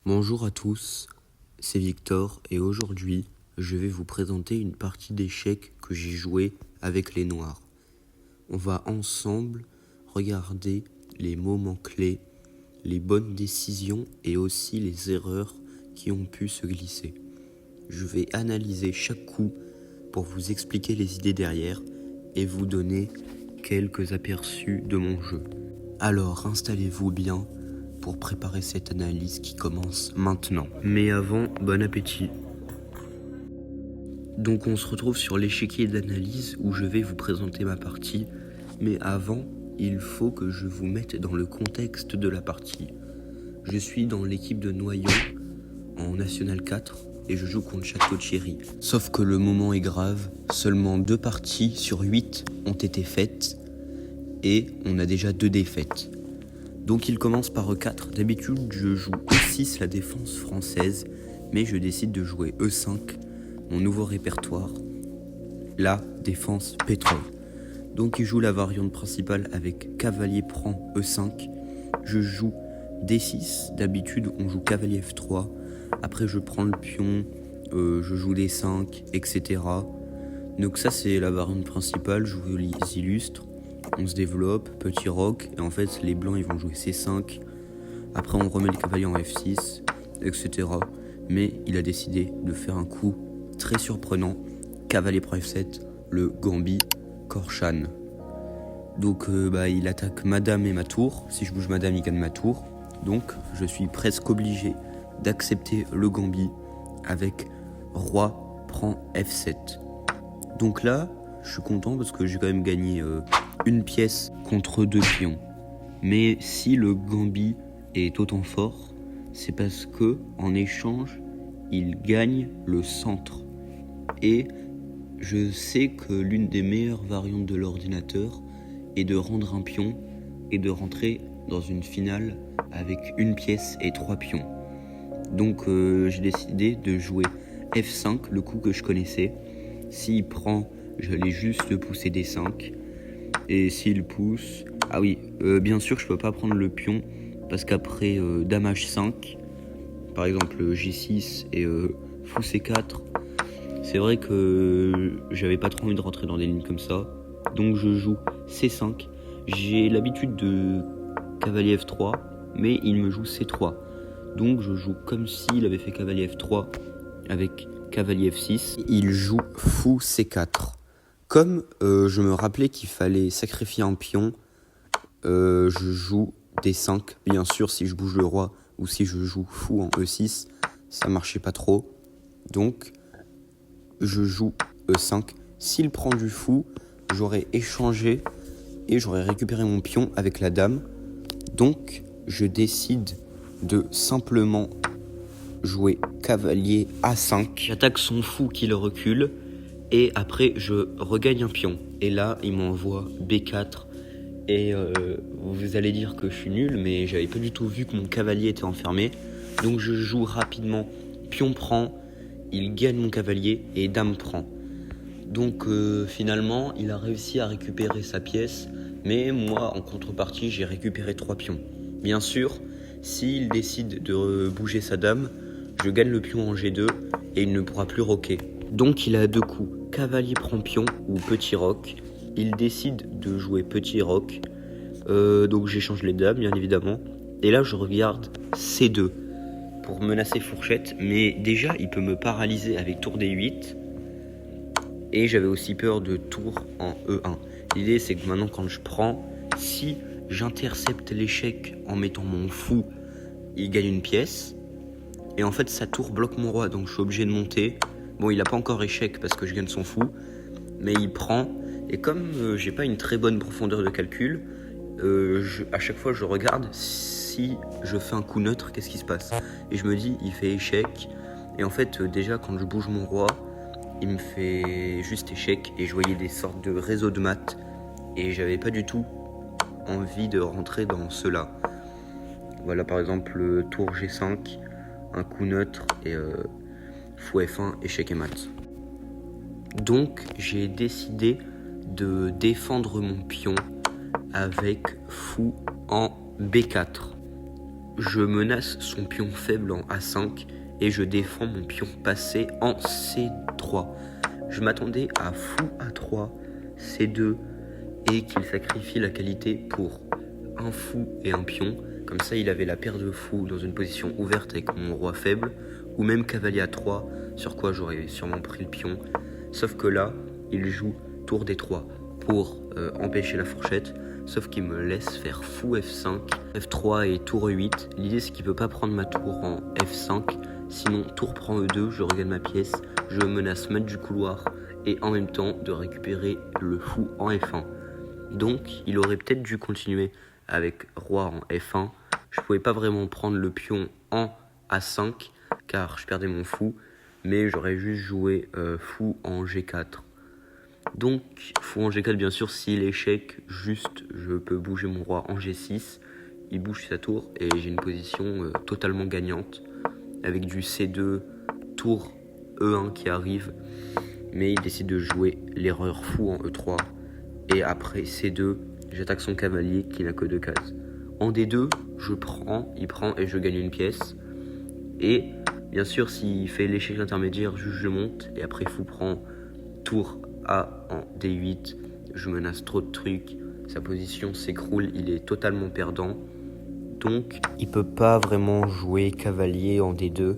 Bonjour à tous, c'est Victor et aujourd'hui je vais vous présenter une partie d'échecs que j'ai joué avec les noirs. On va ensemble regarder les moments clés, les bonnes décisions et aussi les erreurs qui ont pu se glisser. Je vais analyser chaque coup pour vous expliquer les idées derrière et vous donner quelques aperçus de mon jeu. Alors installez-vous bien pour préparer cette analyse qui commence maintenant. Mais avant, bon appétit. Donc on se retrouve sur l'échiquier d'analyse où je vais vous présenter ma partie. Mais avant, il faut que je vous mette dans le contexte de la partie. Je suis dans l'équipe de Noyon en National 4 et je joue contre Château-Thierry. Sauf que le moment est grave, seulement 2 parties sur 8 ont été faites et on a déjà 2 défaites. Donc il commence par E4, d'habitude je joue E6 la défense française, mais je décide de jouer E5, mon nouveau répertoire, la défense pétrole. Donc il joue la variante principale avec cavalier prend E5, je joue D6, d'habitude on joue cavalier F3, après je prends le pion, je joue D5, etc. Donc ça c'est la variante principale, je vous les illustre. On se développe, petit roc, et en fait les blancs ils vont jouer C5, après on remet le cavalier en F6, etc. Mais il a décidé de faire un coup très surprenant, cavalier prend F7, le gambit Korchan. Donc il attaque madame et ma tour, si je bouge madame il gagne ma tour, donc je suis presque obligé d'accepter le gambit avec roi prend F7. Donc là, je suis content parce que j'ai quand même gagné une pièce contre 2 pions. Mais si le gambit est autant fort, c'est parce que en échange, il gagne le centre. Et je sais que l'une des meilleures variantes de l'ordinateur est de rendre un pion et de rentrer dans une finale avec une pièce et 3 pions. Donc j'ai décidé de jouer F5, le coup que je connaissais. S'il prend, j'allais juste le pousser D5. Et s'il pousse... Ah oui, bien sûr je peux pas prendre le pion parce qu'après dame H5, par exemple G6 et fou C4, c'est vrai que j'avais pas trop envie de rentrer dans des lignes comme ça. Donc je joue C5. J'ai l'habitude de cavalier F3, mais il me joue C3. Donc je joue comme s'il avait fait cavalier F3 avec cavalier F6. Il joue fou C4. Comme je me rappelais qu'il fallait sacrifier un pion, je joue D5. Bien sûr, si je bouge le roi ou si je joue fou en E6, ça marchait pas trop. Donc, je joue E5. S'il prend du fou, j'aurais échangé et j'aurais récupéré mon pion avec la dame. Donc, je décide de simplement jouer cavalier A5. J'attaque son fou qui le recule. Et après, je regagne un pion. Et là, il m'envoie B4. Et vous allez dire que je suis nul, mais j'avais pas du tout vu que mon cavalier était enfermé. Donc je joue rapidement. Pion prend, il gagne mon cavalier et dame prend. Donc finalement, il a réussi à récupérer sa pièce. Mais moi, en contrepartie, j'ai récupéré 3 pions. Bien sûr, s'il décide de bouger sa dame, je gagne le pion en G2 et il ne pourra plus roquer. Donc il a 2 coups, cavalier prend pion ou petit roc. Il décide de jouer petit roc, donc j'échange les dames bien évidemment. Et là je regarde C2 pour menacer fourchette, mais déjà il peut me paralyser avec tour D8. Et j'avais aussi peur de tour en E1. L'idée c'est que maintenant quand je prends, si j'intercepte l'échec en mettant mon fou, il gagne une pièce. Et en fait sa tour bloque mon roi, donc je suis obligé de monter. Bon, il a pas encore échec parce que je gagne son fou, mais il prend. Et comme j'ai pas une très bonne profondeur de calcul, à chaque fois je regarde si je fais un coup neutre, qu'est-ce qui se passe. Et je me dis, il fait échec. Et en fait, déjà quand je bouge mon roi, il me fait juste échec. Et je voyais des sortes de réseaux de maths. Et j'avais pas du tout envie de rentrer dans cela. Voilà par exemple tour G5, un coup neutre et... fou F1, échec et mat. Donc j'ai décidé de défendre mon pion avec fou en B4. je menace son pion faible en A5 et je défends mon pion passé en C3. Je m'attendais à fou A3, C2 et qu'il sacrifie la qualité pour un fou et un pion. Comme ça, il avait la paire de fous dans une position ouverte avec mon roi faible, ou même cavalier A3, sur quoi j'aurais sûrement pris le pion. Sauf que là, il joue tour D3 pour empêcher la fourchette, sauf qu'il me laisse faire fou F5, F3 et tour E8. L'idée, c'est qu'il ne peut pas prendre ma tour en F5, sinon tour prend E2, je regagne ma pièce, je menace maître du couloir, et en même temps de récupérer le fou en F1. Donc, il aurait peut-être dû continuer avec roi en F1. Je pouvais pas vraiment prendre le pion en A5 car je perdais mon fou, mais j'aurais juste joué fou en G4. Donc fou en G4 bien sûr, s'il échec, juste je peux bouger mon roi en G6, il bouge sa tour et j'ai une position totalement gagnante avec du C2, tour E1 qui arrive, mais il décide de jouer l'erreur fou en E3 et après C2, j'attaque son cavalier qui n'a que 2 cases. En D2, il prend et je gagne une pièce. Et bien sûr, s'il fait l'échec intermédiaire, je monte. Et après, fou prend tour A en D8. Je menace trop de trucs. Sa position s'écroule, il est totalement perdant. Donc, il peut pas vraiment jouer cavalier en D2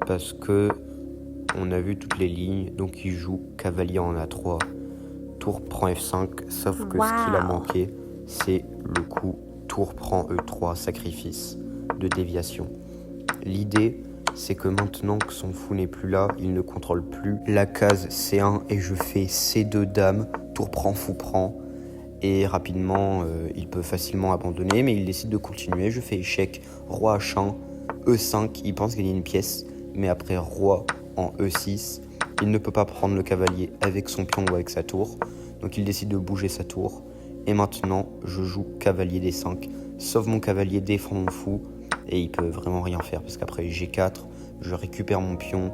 parce que on a vu toutes les lignes. Donc, il joue cavalier en A3. Tour prend F5, sauf que ce qu'il a manqué, c'est le coup tour prend E3, sacrifice de déviation. L'idée, c'est que maintenant que son fou n'est plus là, il ne contrôle plus la case C1 et je fais C2 dame, tour prend, fou prend. Et rapidement, il peut facilement abandonner, mais il décide de continuer. Je fais échec, roi H1, E5, il pense gagner une pièce, mais après roi en E6, il ne peut pas prendre le cavalier avec son pion ou avec sa tour, donc il décide de bouger sa tour. Et maintenant, je joue cavalier D5, sauve mon cavalier, défend mon fou, et il peut vraiment rien faire, parce qu'après G4, je récupère mon pion,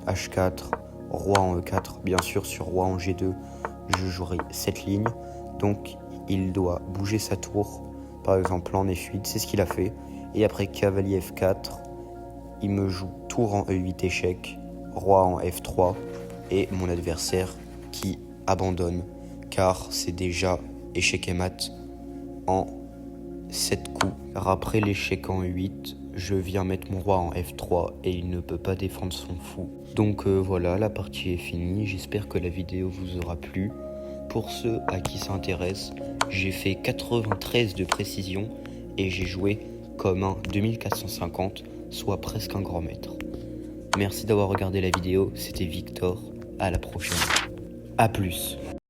H4, roi en E4, bien sûr sur roi en G2, je jouerai cette ligne, donc il doit bouger sa tour, par exemple en F8, c'est ce qu'il a fait, et après cavalier F4, il me joue tour en E8 échec, roi en F3 et mon adversaire qui abandonne car c'est déjà échec et mat en 7 coups. Car après l'échec en E8, je viens mettre mon roi en F3 et il ne peut pas défendre son fou. Donc voilà, la partie est finie. J'espère que la vidéo vous aura plu. Pour ceux à qui ça intéresse, j'ai fait 93 de précision et j'ai joué comme un 2450, soit presque un grand maître. Merci d'avoir regardé la vidéo, c'était Victor, à la prochaine. A plus.